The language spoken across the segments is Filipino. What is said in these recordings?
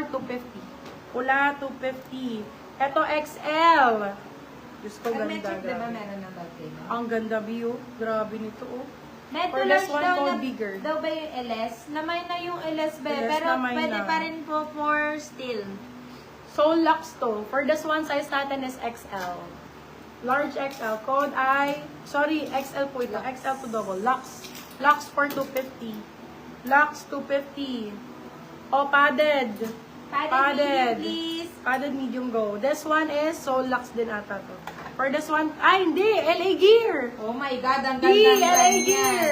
250. Pula, 250. Ito, XL. Diyos ko, ganda. Metric, diba Grabe. meron na bagay? Ang ganda, view. Grabe nito, oh. Net For to this large one daw, called bigger. daw ba yung LS? Namay na yung LS ba? LS Pero namay pwede na. pa rin po for still. Soul Lux to. For this one, size natin is XL. Large XL. Code I, sorry, XL po ito. Lux. XL to double. Lux. Lux for 250. Lux 250. Oh, padded. Padded medium, please. Padded medium go. This one is Soul Lux din ata to. For this one, ay hindi, LA Gear. Oh my God, ang Di, ganda LA niyan. Gear.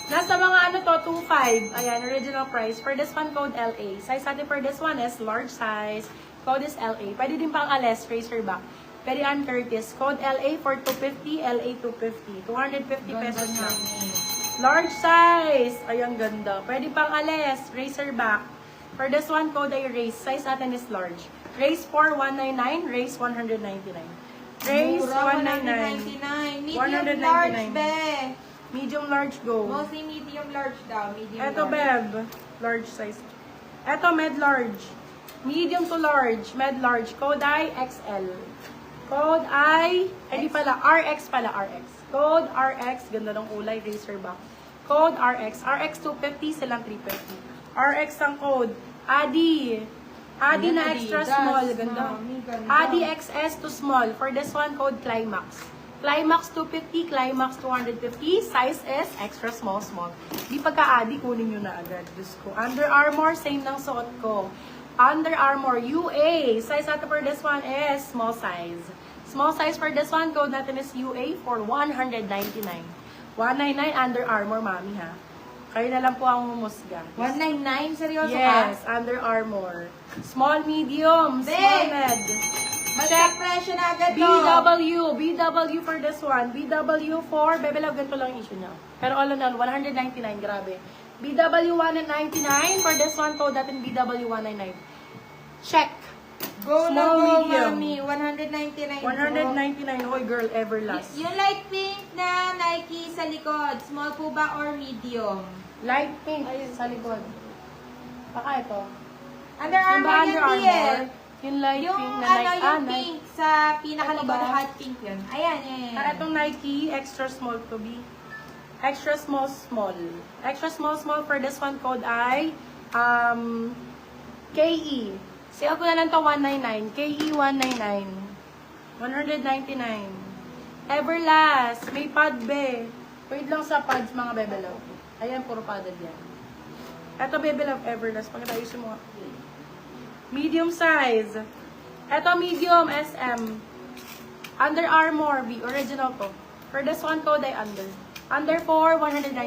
Nasa mga ano to, 2.5. Ayan, original price. For this one, code LA. Size natin for this one is large size. Code is LA. Pwede din pang Ales, racerback. Pwede Ann Curtis. Code LA for 250, LA 250. 250 pesos Ganda lang. niyan. Large size. Ayan, ganda. Pwede pang Ales, racerback. For this one, code ay race. Size natin is large. Race 4, 199. Race 199. Race Mura, 199. 199. Medium large, 199. be. Medium large go. Mostly medium large daw. Medium Eto, large. Bev. Large size. Eto, med large. Medium to large. Med large. Code I, XL. Code I, hindi pala, RX pala, RX. Code RX, ganda ng kulay, racerback. Code RX. RX 250, silang 350. RX ang code. Adi. Adi na extra Adidas, small, ganda. mami, ganda. Adi XS to small. For this one, code Climax. Climax 250, Climax 250. Size is extra small, small. Di pagka-adi, kunin nyo na agad. Diyos ko. Under Armour, same ng suot ko. Under Armour, UA. Size natin for this one is small size. Small size for this one, code natin is UA for 199. 199 Under Armour, mami ha. Kayo na lang po ang humusga. 199? Seryoso Yes, ka? Under Armour. Small, medium, small Big. med. Mag-check presyo na agad to. BW for this one. BW for, Bebe Love, ganito lang yung issue niya. Pero all in all, 199, grabe. BW 199, for this one, code natin BW 199. Check. Go na Small, go, medium. mami. 199 po. 199, hoy girl, Everlast. Yung light pink na Nike sa likod, small po ba or medium? Light pink sa likod. Baka ito. Under Yung Armour ba yan, Under DL. Armour? Yung light Yung pink na ano, Nike. yung Nike. pink sa pinakalikod, Ito ba? hot pink yun. Ayan, yan. Itong Nike, extra small to be. Extra small, small. Extra small, small for this one code ay KE. Sale ko na lang to 199. KE 199. 199. Everlast. May pad be. Wait lang sa pads mga Bebe Love. Ayan, puro padded yan. Ito Bebe Love Everlast. Pagkatayos mo. Medium size. Ito medium SM. Under Armour B. Original to. For this one code ay under. Under 4, 190.